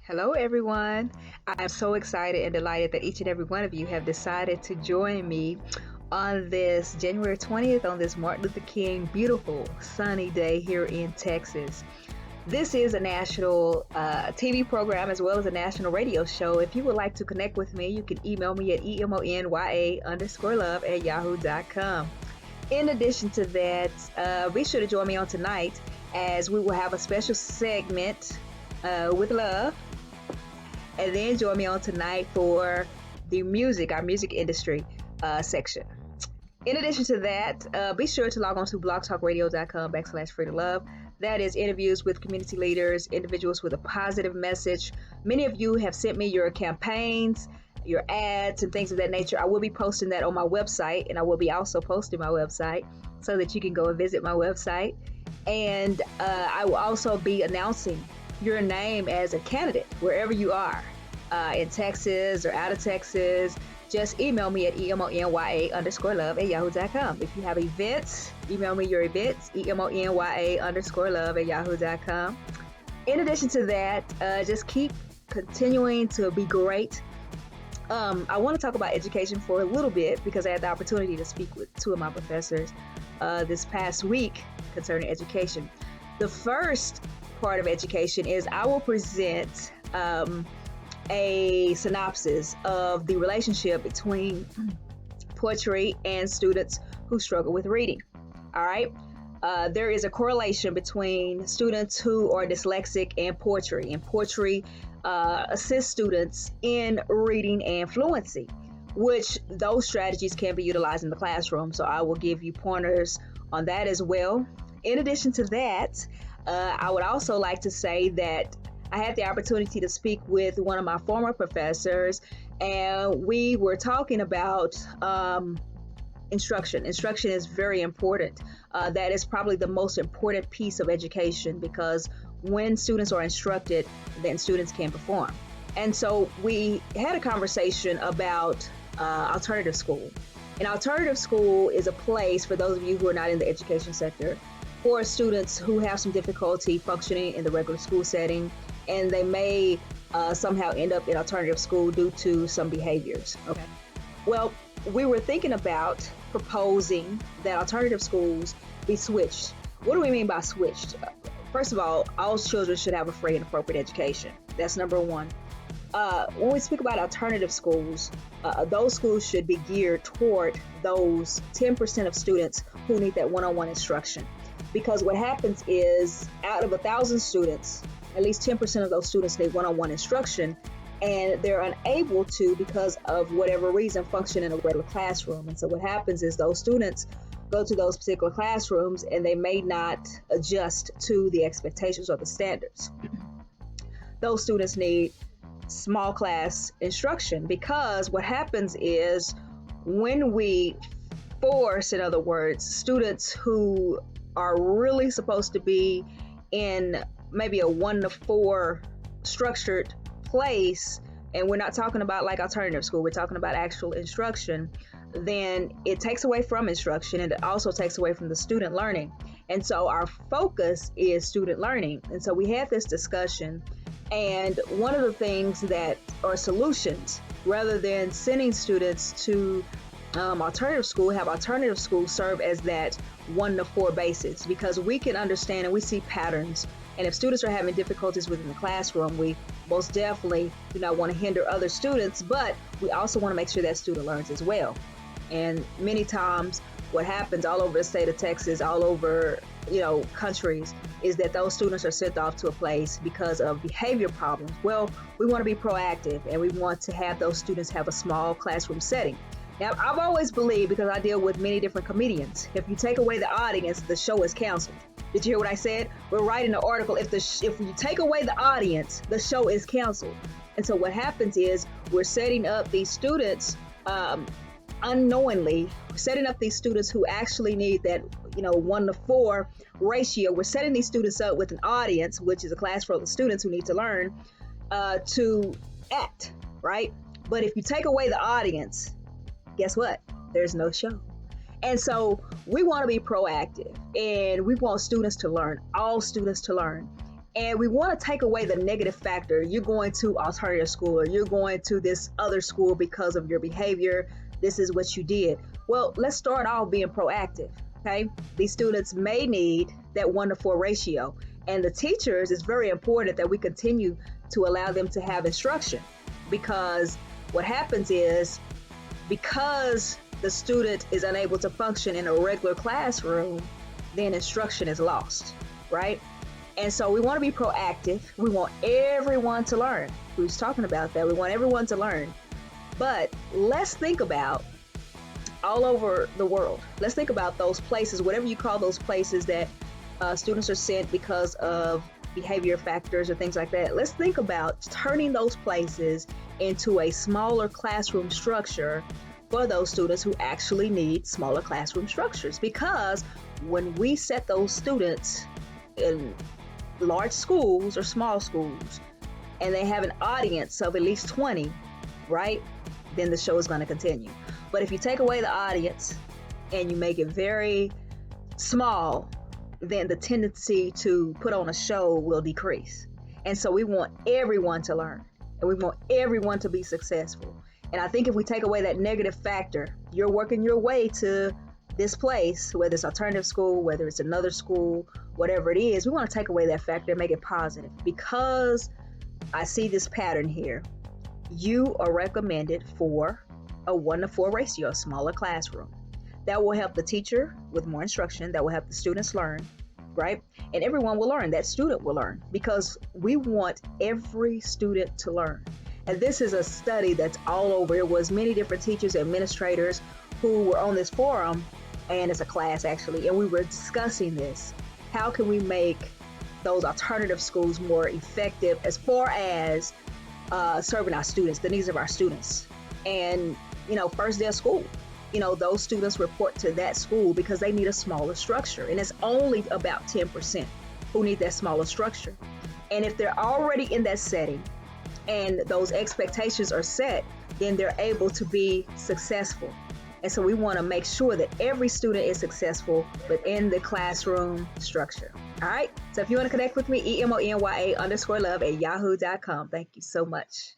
Hello, everyone. I am so excited and delighted that each and every one of you have decided to join me on this January 20th, on this Martin Luther King beautiful sunny day here in Texas. This is a national TV program as well as a national radio show. If you would like to connect with me, you can email me at emony_love@yahoo.com. In addition to that, be sure to join me on tonight as we will have a special segment with love, and then join me on tonight for our music industry section. In addition to that, be sure to log on to blogtalkradio.com/free to love. That is interviews with community leaders, individuals with a positive message. Many of you have sent me your campaigns, your ads, and things of that nature. I will be posting that on my website, and I will be also posting my website so that you can go and visit my website. And I will also be announcing your name as a candidate wherever you are in Texas or out of Texas. Just email me at emony_love@yahoo.com. If you have events, email me your events, emony_love@yahoo.com. In addition to that, just keep continuing to be great. I want to talk about education for a little bit because I had the opportunity to speak with two of my professors this past week concerning education. The first part of education is I will present a synopsis of the relationship between poetry and students who struggle with reading. All right. There is a correlation between students who are dyslexic and poetry assists students in reading and fluency, which those strategies can be utilized in the classroom. So I will give you pointers on that as well. In addition to that, I would also like to say that I had the opportunity to speak with one of my former professors, and we were talking about instruction. Instruction is very important. That is probably the most important piece of education because when students are instructed, then students can perform. And so we had a conversation about alternative school. And alternative school is a place, for those of you who are not in the education sector, for students who have some difficulty functioning in the regular school setting, and they may somehow end up in alternative school due to some behaviors. Okay. Well, we were thinking about proposing that alternative schools be switched. What do we mean by switched? First of all children should have a free and appropriate education. That's number one. When we speak about alternative schools, those schools should be geared toward those 10% of students who need that one-on-one instruction. Because what happens is, out of 1,000 students, at least 10% of those students need one-on-one instruction, and they're unable to, because of whatever reason, function in a regular classroom. And so what happens is those students go to those particular classrooms and they may not adjust to the expectations or the standards. Those students need small class instruction, because what happens is when we force, in other words, students who are really supposed to be in maybe a 1-to-4 structured place, and we're not talking about like alternative school, we're talking about actual instruction, then it takes away from instruction, and it also takes away from the student learning. And so our focus is student learning. And so we had this discussion, and one of the things that are solutions, rather than sending students to alternative school, have alternative school serve as that 1-to-4 basis, because we can understand and we see patterns. And if students are having difficulties within the classroom, we most definitely do not want to hinder other students, but we also want to make sure that student learns as well. And many times what happens all over the state of Texas, all over, countries, is that those students are sent off to a place because of behavior problems. Well, we want to be proactive, and we want to have those students have a small classroom setting. Now, I've always believed, because I deal with many different comedians, if you take away the audience, the show is canceled. Did you hear what I said? We're writing an article. If you take away the audience, the show is canceled. And so what happens is we're setting up these students unknowingly, setting up these students who actually need that 1-to-4 ratio. We're setting these students up with an audience, which is a class full of students who need to learn to act, right? But if you take away the audience, guess what? There's no show. And so we want to be proactive, and we want students to learn, all students to learn. And we want to take away the negative factor. You're going to alternative school, or you're going to this other school because of your behavior. This is what you did. Well, let's start off being proactive. Okay. These students may need that 1-to-4 ratio. And the teachers, it's very important that we continue to allow them to have instruction, because what happens is, because the student is unable to function in a regular classroom, then instruction is lost, right? And so we want to be proactive. We want everyone to learn. We was talking about that. We want everyone to learn. But let's think about all over the world. Let's think about those places, whatever you call those places that students are sent because of behavior factors or things like that. Let's think about turning those places into a smaller classroom structure for those students who actually need smaller classroom structures. Because when we set those students in large schools or small schools, and they have an audience of at least 20, right? Then the show is going to continue. But if you take away the audience and you make it very small, then the tendency to put on a show will decrease. And so we want everyone to learn, and we want everyone to be successful. And I think if we take away that negative factor, you're working your way to this place, whether it's alternative school, whether it's another school, whatever it is, we want to take away that factor and make it positive. Because I see this pattern here. You are recommended for a 1-to-4 ratio, a smaller classroom. That will help the teacher with more instruction. That will help the students learn, right? And everyone will learn. That student will learn, because we want every student to learn. And this is a study that's all over. It was many different teachers, administrators who were on this forum, and it's a class actually, and we were discussing this. How can we make those alternative schools more effective as far as serving our students, the needs of our students? And, first day of school, those students report to that school because they need a smaller structure. And it's only about 10% who need that smaller structure. And if they're already in that setting and those expectations are set, then they're able to be successful. And so we want to make sure that every student is successful within the classroom structure. All right. So if you want to connect with me, EMONYA_love@yahoo.com. Thank you so much.